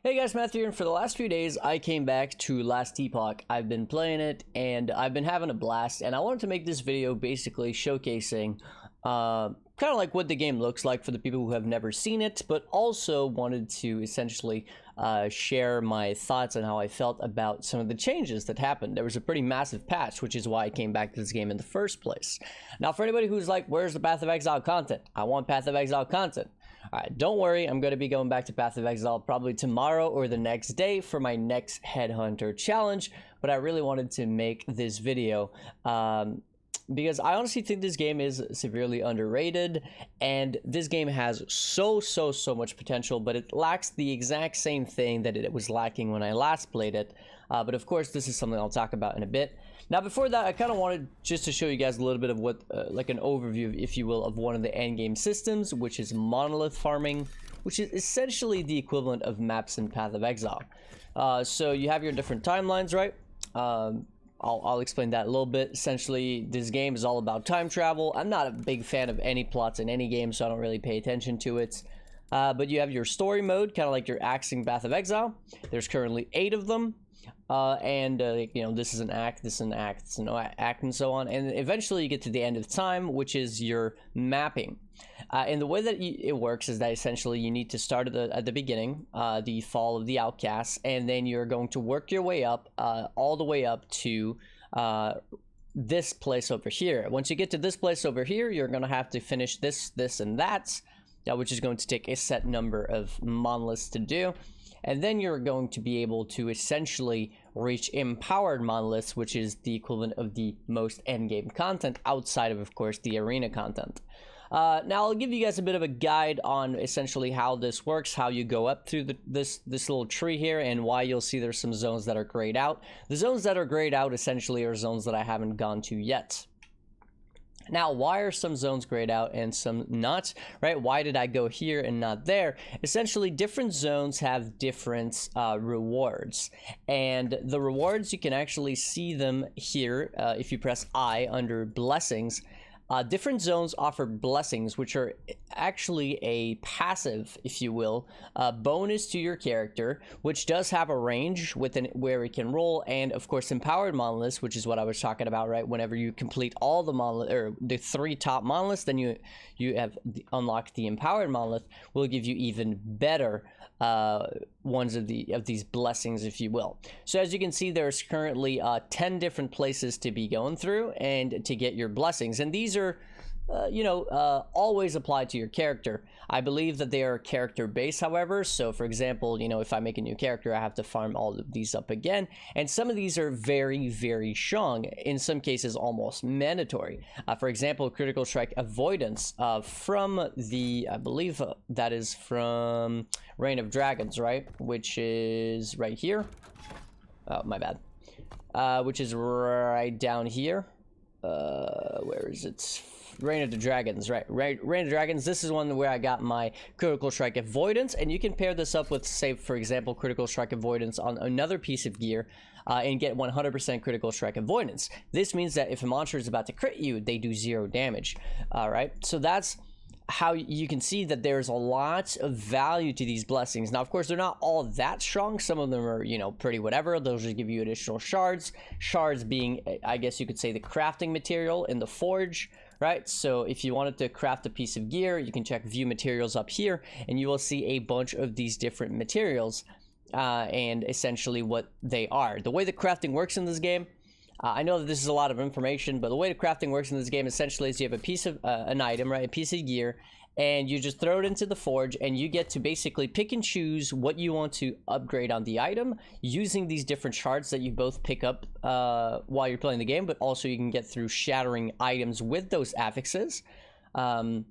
Hey guys, Matthew here, and for the last few days I came back to Last Epoch. I've been playing it and I've been having a blast, and I wanted to make this video basically showcasing kind of like what the game looks like for the people who have never seen it, but also wanted to essentially share my thoughts on how I felt about some of the changes that happened. There was a pretty massive patch, which is why I came back to this game in the first place. Now, for anybody who's like, where's the Path of Exile content? I want Path of Exile content. Alright, don't worry, I'm going to be going back to Path of Exile probably tomorrow or the next day for my next Headhunter challenge, but I really wanted to make this video because I honestly think this game is severely underrated, and this game has so much potential, but it lacks the exact same thing that it was lacking when I last played it. But of course, this is something I'll talk about in a bit. Now, before that, I kind of wanted just to show you guys a little bit of what, like an overview, if you will, of one of the endgame systems, which is Monolith farming, which is essentially the equivalent of maps in Path of Exile. So you have your different timelines, right? I'll explain that a little bit. Essentially, this game is all about time travel. I'm not a big fan of any plots in any game, so I don't really pay attention to it. But you have your story mode, kind of like your acts in Path of Exile. There's currently 8 of them. You know, this is an act, this is an act, this is an act, and so on. And eventually you get to the end of time, which is your mapping. And the way that it works is that essentially you need to start at the beginning, the fall of the outcasts, and then you're going to work your way up, all the way up to this place over here. Once you get to this place over here, you're going to have to finish this, and that, which is going to take a set number of monoliths to do. And then you're going to be able to essentially reach empowered monoliths, which is the equivalent of the most endgame content outside of course, the arena content. Now, I'll give you guys a bit of a guide on essentially how this works, how you go up through this little tree here, and why you'll see there's some zones that are grayed out. The zones that are grayed out essentially are zones that I haven't gone to yet. Now, why are some zones grayed out and some not, right? Why did I go here and not there? Essentially, different zones have different rewards. And the rewards, you can actually see them here if you press I under blessings. Different zones offer blessings, which are actually a passive, if you will, bonus to your character, which does have a range within where it can roll, and of course empowered monoliths, which is what I was talking about, right? Whenever you complete all the monolith, or the 3 top monoliths, then you have unlocked the empowered monolith, will give you even better ones of these blessings, if you will. So as you can see, there's currently 10 different places to be going through and to get your blessings, and these are always apply to your character. I believe that they are character based, however. So for example, you know, if I make a new character, I have to farm all of these up again, and some of these are very strong, in some cases almost mandatory. For example, critical strike avoidance from the, I believe that is from Reign of Dragons, right, which is right here. Oh, my bad. Which is right down here. Where is it? Reign of the Dragons, right? Reign of Dragons, this is one where I got my critical strike avoidance, and you can pair this up with, say, for example, critical strike avoidance on another piece of gear and get 100% critical strike avoidance. This means that if a monster is about to crit you, they do 0 damage. All right, so that's how you can see that there's a lot of value to these blessings. Now, of course, they're not all that strong. Some of them are, you know, pretty whatever. Those just give you additional shards. Shards being, I guess you could say, the crafting material in the forge, right? So if you wanted to craft a piece of gear, you can check view materials up here, and you will see a bunch of these different materials and essentially what they are. The way the crafting works in this game, I know that this is a lot of information, but the way the crafting works in this game essentially is you have a piece of an item, right, a piece of gear, and you just throw it into the forge, and you get to basically pick and choose what you want to upgrade on the item using these different shards that you both pick up while you're playing the game, but also you can get through shattering items with those affixes. And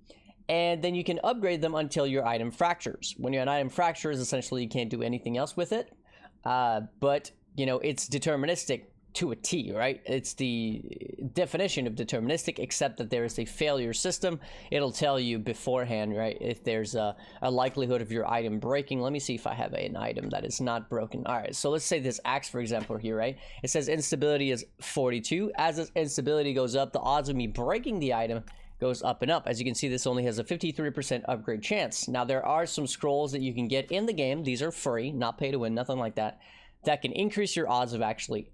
then you can upgrade them until your item fractures. When your item fractures, essentially you can't do anything else with it, but you know, it's deterministic to a T, right? It's the definition of deterministic, except that there is a failure system. It'll tell you beforehand, right, if there's a likelihood of your item breaking. Let me see if I have an item that is not broken. All right, so let's say this axe, for example, here, right? It says instability is 42. As this instability goes up, the odds of me breaking the item goes up and up. As you can see, this only has a 53% upgrade chance. Now, there are some scrolls that you can get in the game. These are free, not pay to win, nothing like that. That can increase your odds of actually,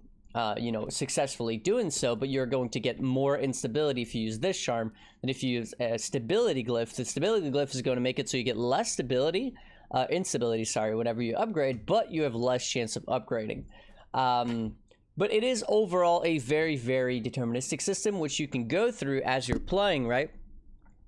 you know, successfully doing so, but you're going to get more instability if you use this charm than if you use a stability glyph. The stability glyph is going to make it so you get less stability, instability, sorry, whenever you upgrade, but you have less chance of upgrading. But it is overall a very, very deterministic system, which you can go through as you're playing, right?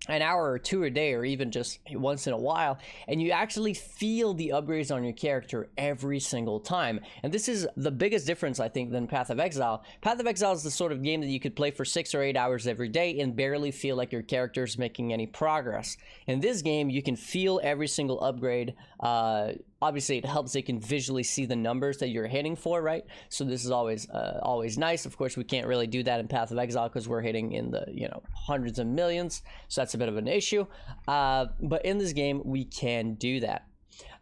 An hour or two a day, or even just once in a while, and you actually feel the upgrades on your character every single time. And this is the biggest difference, I think, than Path of Exile. Path of Exile is the sort of game that you could play for 6 or 8 hours every day and barely feel like your character is making any progress. In this game, you can feel every single upgrade. Obviously, it helps. They can visually see the numbers that you're hitting for, right? So this is always nice. Of course, we can't really do that in Path of Exile because we're hitting in the, you know, hundreds of millions. So that's a bit of an issue. But in this game, we can do that.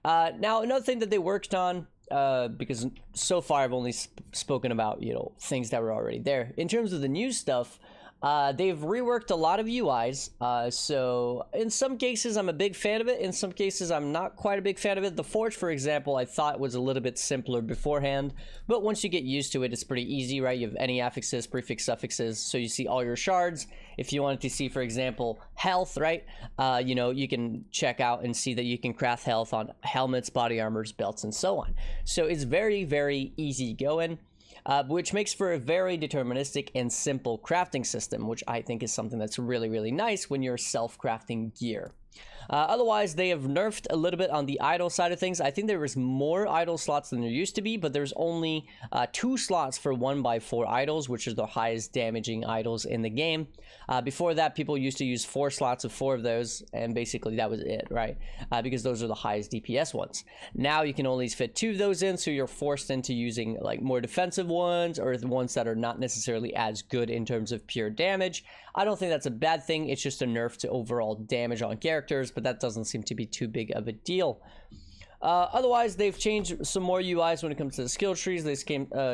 Now, another thing that they worked on, because so far I've only spoken about, you know, things that were already there. In terms of the new stuff, they've reworked a lot of UIs, so in some cases I'm a big fan of it, in some cases I'm not quite a big fan of it. The Forge, for example, I thought was a little bit simpler beforehand, but once you get used to it, it's pretty easy, right? You have any affixes, prefix, suffixes, so you see all your shards. If you wanted to see, for example, health, right, you know, you can check out and see that you can craft health on helmets, body armors, belts, and so on. So it's very, very easy going. Which makes for a very deterministic and simple crafting system, which I think is something that's really, really nice when you're self-crafting gear. Otherwise, they have nerfed a little bit on the idle side of things. I think there was more idle slots than there used to be, but there's only 2 slots for 1x4 idols, which are the highest damaging idols in the game. Before that, people used to use 4 slots of 4 of those, and basically that was it, right? Because those are the highest DPS ones. Now you can only fit 2 of those in, so you're forced into using like more defensive ones, or the ones that are not necessarily as good in terms of pure damage. I don't think that's a bad thing. It's just a nerf to overall damage on characters, but that doesn't seem to be too big of a deal. Otherwise, they've changed some more UIs when it comes to the skill trees. They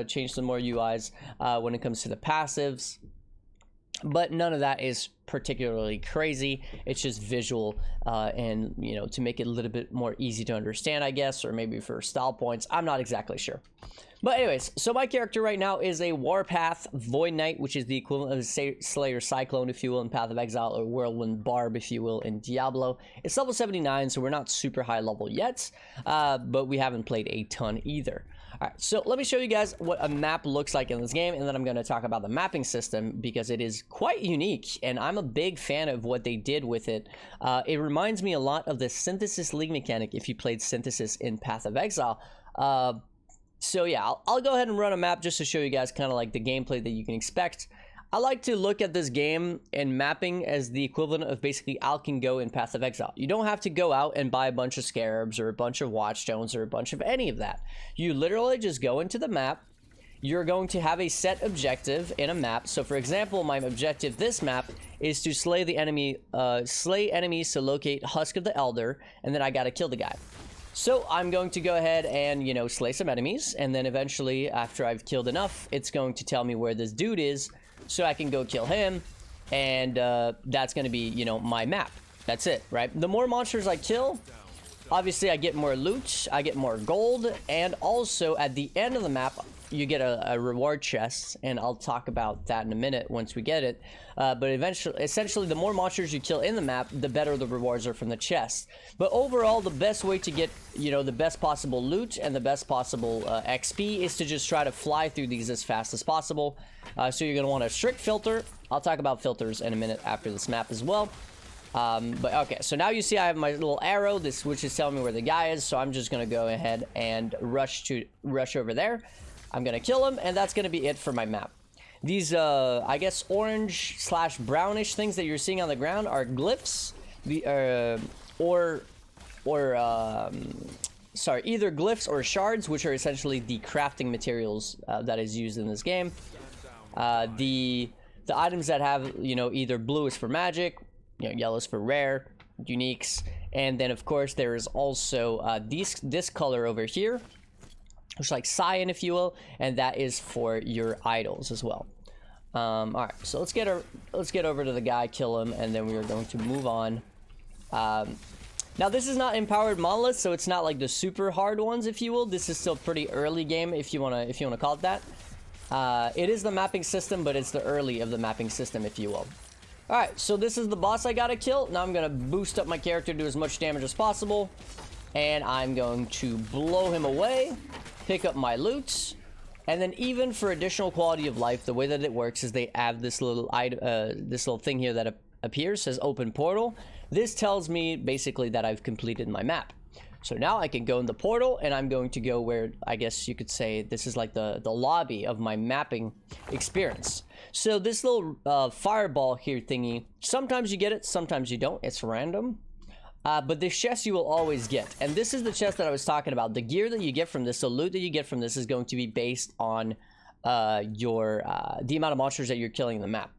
changed some more UIs when it comes to the passives. But none of that is particularly crazy. It's just visual and, you know, to make it a little bit more easy to understand, I guess, or maybe for style points. I'm not exactly sure. But anyways, so my character right now is a Warpath Void Knight, which is the equivalent of a Slayer Cyclone, if you will, in Path of Exile, or Whirlwind Barb, if you will, in Diablo. It's level 79, so we're not super high level yet, but we haven't played a ton either. Alright, so let me show you guys what a map looks like in this game, and then I'm going to talk about the mapping system, because it is quite unique, and I'm a big fan of what they did with it. It reminds me a lot of the Synthesis League mechanic, if you played Synthesis in Path of Exile. So yeah, I'll go ahead and run a map just to show you guys kind of like the gameplay that you can expect. I like to look at this game and mapping as the equivalent of basically Alk and Go in Path of Exile. You don't have to go out and buy a bunch of scarabs or a bunch of watchstones or a bunch of any of that. You literally just go into the map. You're going to have a set objective in a map. So for example, my objective this map is to slay the enemy, slay enemies to locate Husk of the Elder, and then I gotta kill the guy. So I'm going to go ahead and, you know, slay some enemies, and then eventually, after I've killed enough, it's going to tell me where this dude is, so I can go kill him, and that's going to be, you know, my map. That's it, right? The more monsters I kill, obviously I get more loot, I get more gold, and also at the end of the map, you get a reward chest, and I'll talk about that in a minute once we get it. But essentially, the more monsters you kill in the map, the better the rewards are from the chest. But overall, the best way to get, you know, the best possible loot and the best possible XP is to just try to fly through these as fast as possible. So you're going to want a strict filter. I'll talk about filters in a minute after this map as well. But okay, so now you see I have my little arrow, which is telling me where the guy is. So I'm just going to go ahead and rush over there. I'm going to kill him, and that's going to be it for my map. These, I guess, orange/brownish things that you're seeing on the ground are glyphs, sorry, either glyphs or shards, which are essentially the crafting materials that is used in this game. The items that have, you know, either blue is for magic, you know, yellow is for rare, uniques, and then of course there is also this color over here, which is like cyan, if you will, and that is for your idols as well. All right, so let's get over to the guy, kill him, and then we are going to move on. Now this is not empowered monolith, so it's not like the super hard ones, if you will. This is still pretty early game, if you wanna call it that. It is the mapping system, but it's the early of the mapping system, if you will. All right, so this is the boss I gotta kill. Now I'm gonna boost up my character to do as much damage as possible, and I'm going to blow him away, pick up my loot, and then even for additional quality of life, the way that it works is they have this little thing here that appears, says open portal. This tells me basically that I've completed my map. So now I can go in the portal, and I'm going to go where, I guess you could say, this is like the lobby of my mapping experience. So this little fireball here thingy, sometimes you get it, sometimes you don't. It's random. But this chest you will always get. And this is the chest that I was talking about. The gear that you get from this, the loot that you get from this is going to be based on the amount of monsters that you're killing in the map.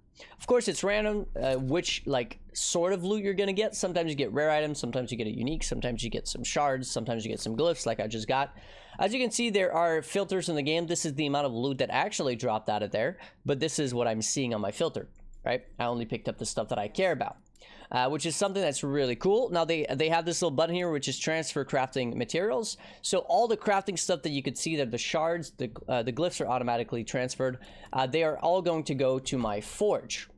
Of course, it's random which like sort of loot you're gonna get. Sometimes you get rare items, sometimes you get a unique, sometimes you get some shards, sometimes you get some glyphs like I just got. As you can see, there are filters in the game. This is the amount of loot that actually dropped out of there, but this is what I'm seeing on my filter, right? I only picked up the stuff that I care about, which is something that's really cool. Now they have this little button here, which is transfer crafting materials. So all the crafting stuff that you could see, that the shards, the glyphs are automatically transferred. They are all going to go to my forge.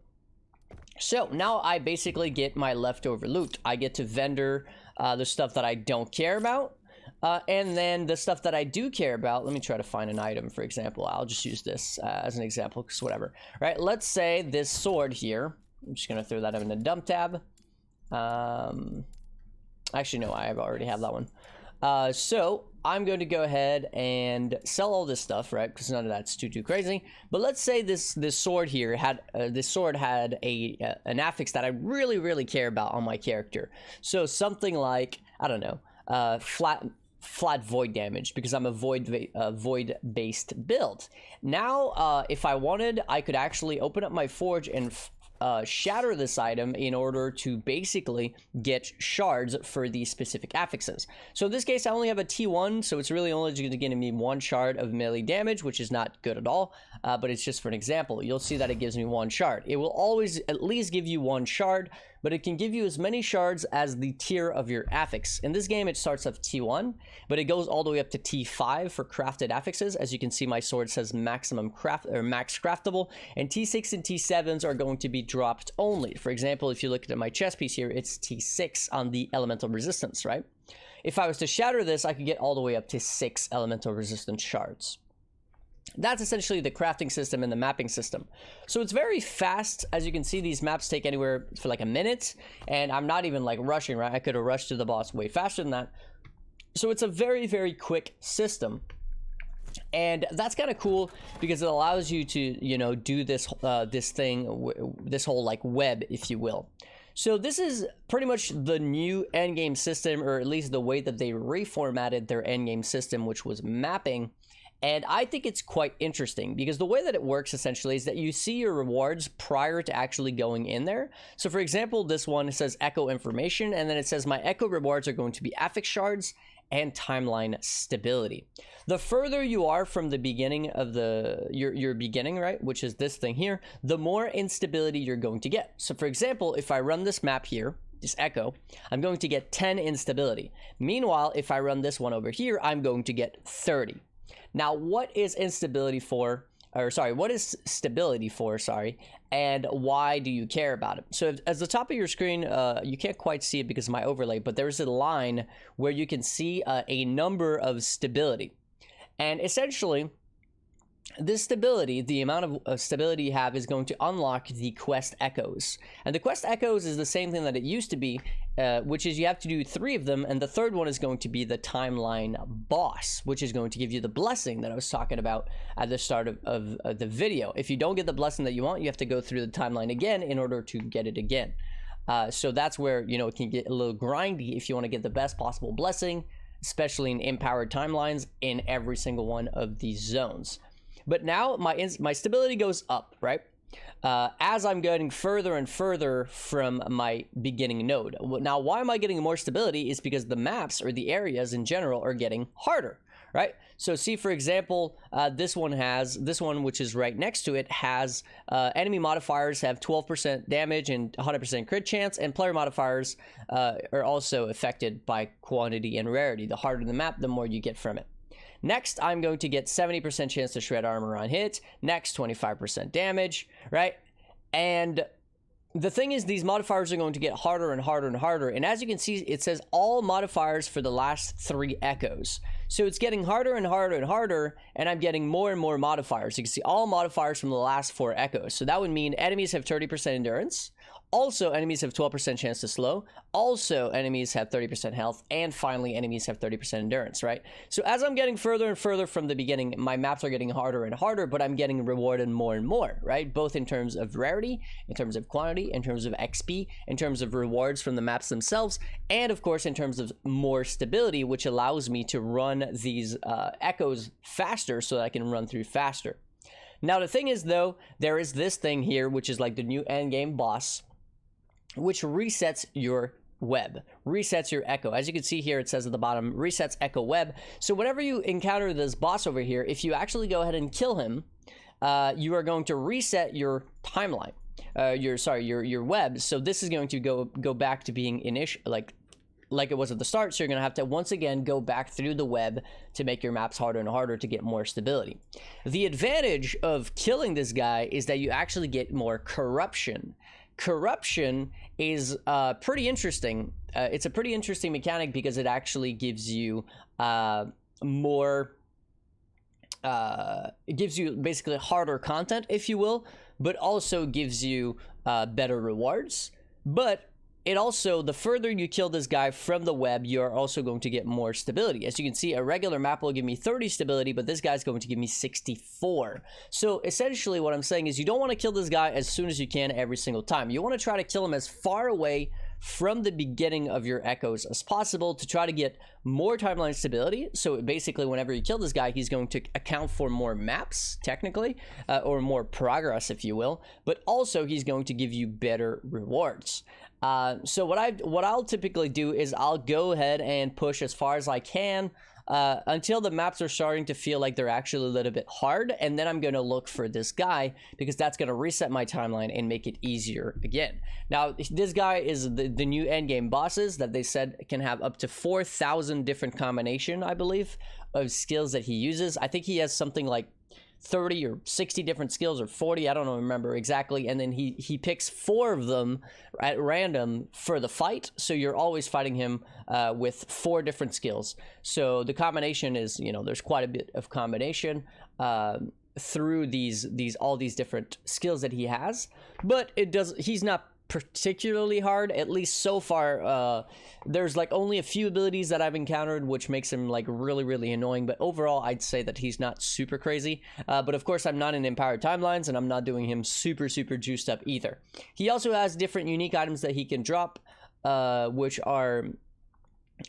So now I basically get my leftover loot. I get to vendor the stuff that I don't care about. And then the stuff that I do care about, let me try to find an item, for example. I'll just use this as an example, because whatever. Right, let's say this sword here. I'm just going to throw that in the dump tab. Actually, no, I already have that one. So I'm going to go ahead and sell all this stuff, right? Because none of that's too crazy. But let's say this sword here had an affix that I really care about on my character. So something like, I don't know, flat void damage, because I'm a void based build. Now if I wanted, I could actually open up my forge and shatter this item in order to basically get shards for these specific affixes. So in this case, I only have a T1, so it's really only going to give me one shard of melee damage, which is not good at all, but it's just for an example. You'll see that it gives me one shard. It will always at least give you one shard, but it can give you as many shards as the tier of your affix. In this game, it starts off T1, but it goes all the way up to T5 for crafted affixes. As you can see, my sword says maximum craft or max craftable, and T6 and T7s are going to be dropped only. For example, if you look at my chest piece here, it's T6 on the elemental resistance, right? If I was to shatter this, I could get all the way up to 6 elemental resistance shards. That's essentially the crafting system and the mapping system. So it's very fast. As you can see, these maps take anywhere for like a minute, and I'm not even like rushing, right? I could have rushed to the boss way faster than that. So it's a very quick system. And that's kind of cool because it allows you to, you know, do this this whole like web, if you will. So this is pretty much the new endgame system, or at least the way that they reformatted their endgame system, which was mapping. And I think it's quite interesting because the way that it works essentially is that you see your rewards prior to actually going in there. So for example, this one says echo information, and then it says my echo rewards are going to be affix shards and timeline stability. The further you are from the beginning of your beginning, right, which is this thing here, the more instability you're going to get. So for example, if I run this map here, this echo, I'm going to get 10 instability. Meanwhile, if I run this one over here, I'm going to get 30. Now, what is instability for, or sorry, what is stability for, sorry, and why do you care about it? So as the top of your screen, you can't quite see it because of my overlay, but there's a line where you can see a number of stability. And essentially, this stability, the amount of stability you have, is going to unlock the quest echoes. And the quest echoes is the same thing that it used to be, which is you have to do 3 of them, and the third one is going to be the timeline boss, which is going to give you the blessing that I was talking about at the start of the video. If you don't get the blessing that you want, you have to go through the timeline again in order to get it again. So that's where, you know, it can get a little grindy if you want to get the best possible blessing, especially in empowered timelines in every single one of these zones. But now my stability goes up, right? as I'm getting further and further from my beginning node. Now, why am I getting more stability? Is because the maps, or the areas in general, are getting harder, right? So see, for example, this one, which is right next to it, has enemy modifiers have 12% damage and 100% crit chance, and player modifiers are also affected by quantity and rarity. The harder the map, the more you get from it. Next, I'm going to get 70% chance to shred armor on hit. Next, 25% damage, right? And the thing is, these modifiers are going to get harder and harder and harder. And as you can see, it says all modifiers for the last 3 echoes. So it's getting harder and harder and harder, and I'm getting more and more modifiers. You can see all modifiers from the last 4 echoes. So that would mean enemies have 30% endurance. Also, enemies have 12% chance to slow. Also, enemies have 30% health. And finally, enemies have 30% endurance, right? So as I'm getting further and further from the beginning, my maps are getting harder and harder, but I'm getting rewarded more and more, right? Both in terms of rarity, in terms of quantity, in terms of XP, in terms of rewards from the maps themselves, and of course, in terms of more stability, which allows me to run these echoes faster so that I can run through faster. Now, the thing is, though, there is this thing here, which is like the new endgame boss, which resets your web, resets your echo. As you can see here, it says at the bottom, resets echo web. So whenever you encounter this boss over here, if you actually go ahead and kill him, you are going to reset your timeline, your web. So this is going to go back to being like it was at the start. So you're going to have to once again go back through the web to make your maps harder and harder to get more stability. The advantage of killing this guy is that you actually get more corruption. Corruption is pretty interesting. It's a pretty interesting mechanic because it actually gives you more, it gives you basically harder content, if you will, but also gives you better rewards. But it also, the further you kill this guy from the web, you're also going to get more stability. As you can see, a regular map will give me 30 stability, but this guy's going to give me 64. So essentially what I'm saying is you don't want to kill this guy as soon as you can every single time. You want to try to kill him as far away from the beginning of your echoes as possible to try to get more timeline stability. So basically, whenever you kill this guy, he's going to account for more maps, technically, or more progress, if you will, but also he's going to give you better rewards. So what I'll typically do is I'll go ahead and push as far as I can until the maps are starting to feel like they're actually a little bit hard, and then I'm going to look for this guy because that's going to reset my timeline and make it easier again. Now, this guy is the new endgame bosses that they said can have up to 4,000 different combination, I believe, of skills that he uses. I think he has something like 30 or 60 different skills, or 40, I don't remember exactly, and then he picks 4 of them at random for the fight, so you're always fighting him with 4 different skills. So the combination is, you know, there's quite a bit of combination through all these different skills that he has, but he's not particularly hard, at least so far. There's like only a few abilities that I've encountered which makes him like really annoying, but overall I'd say that he's not super crazy. But of course I'm not in empowered timelines and I'm not doing him super juiced up either. He also has different unique items that he can drop, which are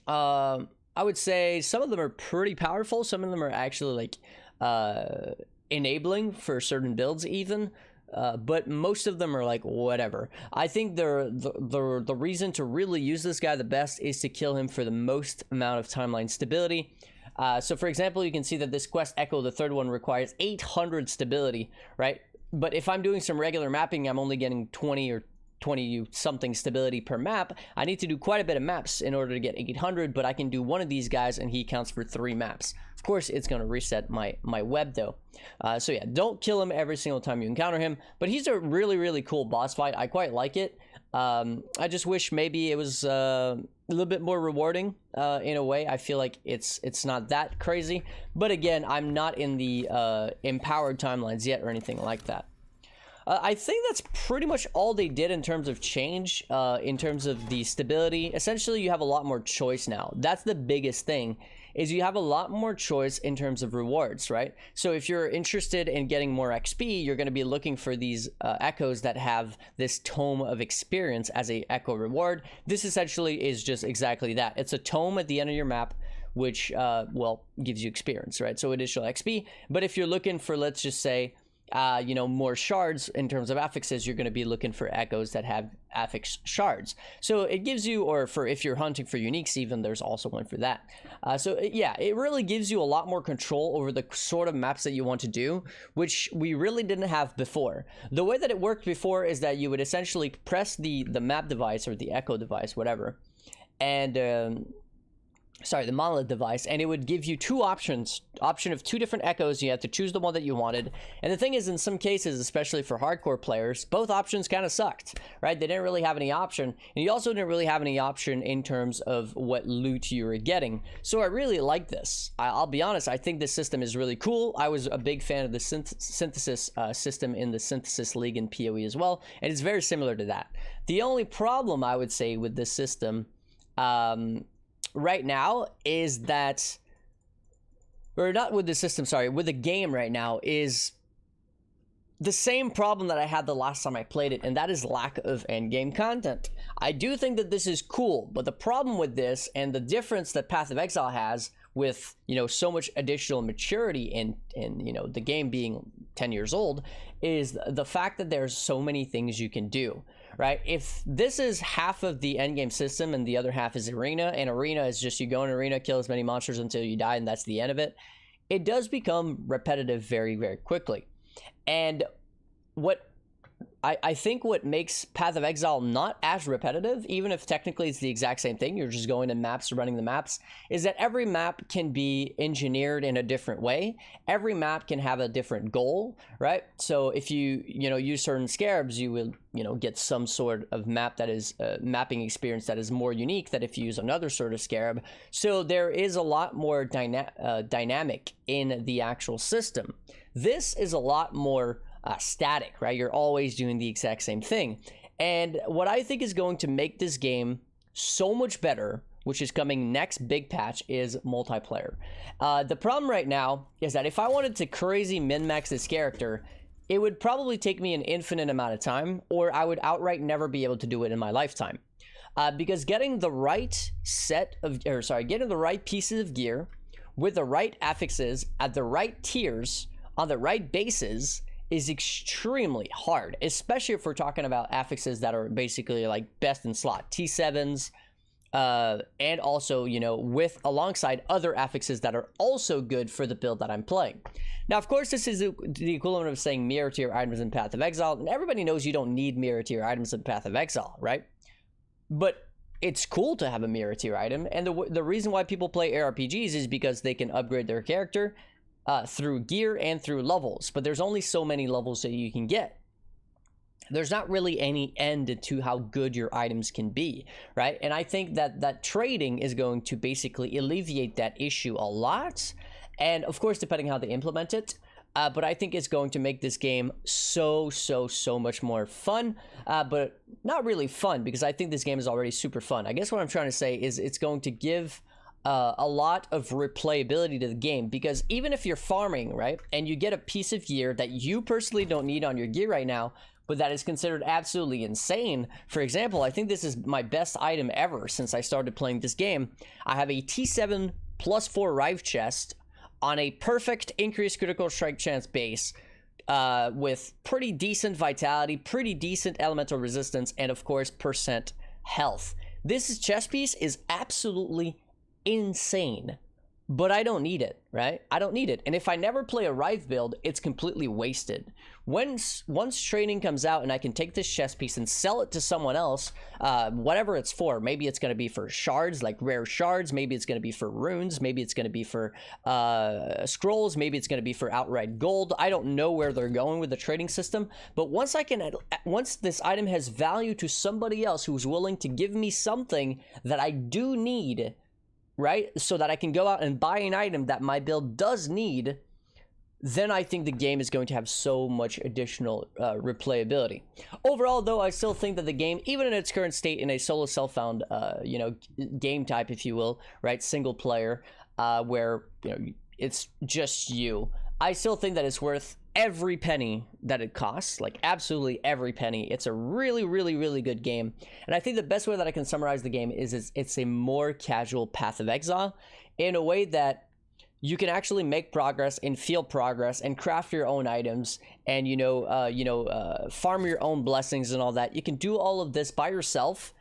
I would say some of them are pretty powerful, some of them are actually like enabling for certain builds even. But most of them are like whatever. I think the reason to really use this guy the best is to kill him for the most amount of timeline stability. So for example, you can see that this quest Echo, the third one, requires 800 stability, right? But if I'm doing some regular mapping, I'm only getting 20 or 20 something stability per map. I need to do quite a bit of maps in order to get 800, but I can do one of these guys and he counts for 3 maps. Of course, it's going to reset my web though. So yeah, don't kill him every single time you encounter him, but he's a really cool boss fight. I quite like it. I just wish maybe it was a little bit more rewarding in a way. I feel like it's not that crazy, but again, I'm not in the empowered timelines yet or anything like that. I think that's pretty much all they did in terms of change, in terms of the stability. Essentially, you have a lot more choice now. That's the biggest thing, is you have a lot more choice in terms of rewards, right? So if you're interested in getting more XP, you're going to be looking for these echoes that have this tome of experience as a echo reward. This essentially is just exactly that. It's a tome at the end of your map, which, well, gives you experience, right? So additional XP. But if you're looking for, let's just say, you know, more shards in terms of affixes, you're going to be looking for echoes that have affix shards. So it gives you, or for if you're hunting for uniques even, there's also one for that. So yeah, it really gives you a lot more control over the sort of maps that you want to do, which we really didn't have before. The way that it worked before is that you would essentially press the map device or the echo device, whatever, and sorry, the monolith device, and it would give you two options, option of two different echoes. You have to choose the one that you wanted. And the thing is, in some cases, especially for hardcore players, both options kind of sucked, right? They didn't really have any option, and you also didn't really have any option in terms of what loot you were getting. So I really like this. I'll be honest, I think this system is really cool. I was a big fan of the synthesis system in the Synthesis League in PoE as well, and it's very similar to that. The only problem I would say with this system right now is that, or not with the system, sorry, with the game right now, is the same problem that I had the last time I played it, and that is lack of endgame content. I do think that this is cool, but the problem with this, and the difference that Path of Exile has with, you know, so much additional maturity in you know, the game being 10 years old, is the fact that there's so many things you can do. Right? If this is half of the endgame system and the other half is arena, and arena is just you go in arena, kill as many monsters until you die, and that's the end of it, it does become repetitive very, very quickly. And what I think what makes Path of Exile not as repetitive, even if technically it's the exact same thing, you're just going in maps, running the maps, is that every map can be engineered in a different way. Every map can have a different goal, right? So if you know, use certain scarabs, you will, you know, get some sort of map that is mapping experience that is more unique than if you use another sort of scarab. So there is a lot more dynamic in the actual system. This is a lot more static, right? You're always doing the exact same thing. And what I think is going to make this game so much better, which is coming next big patch, is multiplayer. The problem right now is that if I wanted to crazy min-max this character, it would probably take me an infinite amount of time, or I would outright never be able to do it in my lifetime. Because getting the right set of, or sorry, getting the right pieces of gear with the right affixes at the right tiers on the right bases is extremely hard, especially if we're talking about affixes that are basically like best in slot T7s, and also, you know, with alongside other affixes that are also good for the build that I'm playing. Now, of course, this is the equivalent of saying mirror tier items in Path of Exile, and everybody knows you don't need mirror tier items in Path of Exile, right? But it's cool to have a mirror tier item, and the reason why people play ARPGs is because they can upgrade their character through gear and through levels, but there's only so many levels that you can get. There's not really any end to how good your items can be, right? And I think that trading is going to basically alleviate that issue a lot, and of course, depending how they implement it, but I think it's going to make this game so much more fun, but not really fun, because I think this game is already super fun. I guess what I'm trying to say is it's going to give a lot of replayability to the game, because even if you're farming, right, and you get a piece of gear that you personally don't need on your gear right now, but that is considered absolutely insane. For example, I think this is my best item ever since I started playing this game. I have a T7 +4 Rive chest on a perfect increased critical strike chance base, with pretty decent vitality, pretty decent elemental resistance, and of course percent health. This chest piece is absolutely insane, but I don't need it, right? I don't need it. And if I never play a Rive build, it's completely wasted. Once training comes out and I can take this chest piece and sell it to someone else, whatever it's for, maybe it's going to be for shards, like rare shards, maybe it's going to be for runes, maybe it's going to be for scrolls, maybe it's going to be for outright gold. I don't know where they're going with the trading system, but once this item has value to somebody else who's willing to give me something that I do need, right, so that I can go out and buy an item that my build does need, then I think the game is going to have so much additional replayability. Overall, though, I still think that the game, even in its current state in a solo self-found, you know, game type, if you will, right, single player, where, you know, it's just you, I still think that it's worth every penny that it costs, like absolutely every penny. It's a really good game, and I think the best way that I can summarize the game is it's a more casual Path of Exile, in a way that you can actually make progress and feel progress and craft your own items and farm your own blessings and all that. You can do all of this by yourself,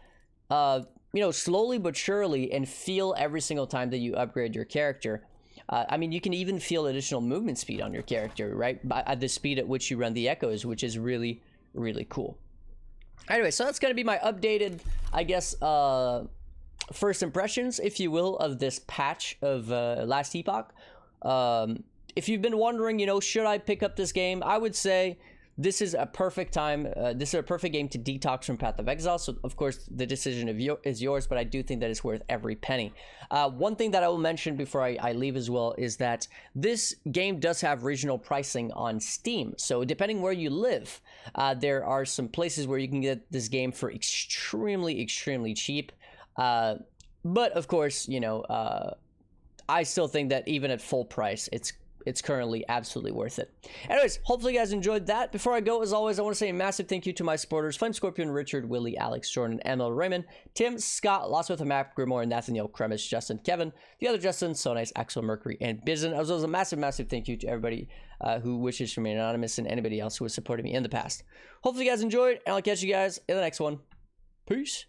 slowly but surely, and feel every single time that you upgrade your character. I mean, you can even feel additional movement speed on your character, right? At the speed at which you run the echoes, which is really, really cool. Anyway, so that's going to be my updated, I guess, first impressions, if you will, of this patch of Last Epoch. If you've been wondering, should I pick up this game, I would say this is a perfect time. This is a perfect game to detox from Path of Exile. So, of course, the decision is yours, but I do think that it's worth every penny. One thing that I will mention before I leave as well is that this game does have regional pricing on Steam. So, depending where you live, there are some places where you can get this game for extremely, extremely cheap. But of course, I still think that even at full price, it's currently absolutely worth it. Anyways, hopefully you guys enjoyed that. Before I go, as always, I want to say a massive thank you to my supporters: Flame Scorpion, Richard, Willie, Alex, Jordan, ML, Raymond, Tim, Scott, Lost with a Map, Grimoire, Nathaniel, Kremis, Justin, Kevin, the other Justin, So Nice, Axel, Mercury, and Bizen. As well as a massive, massive thank you to everybody who wishes to remain anonymous and anybody else who has supported me in the past. Hopefully you guys enjoyed, and I'll catch you guys in the next one. Peace.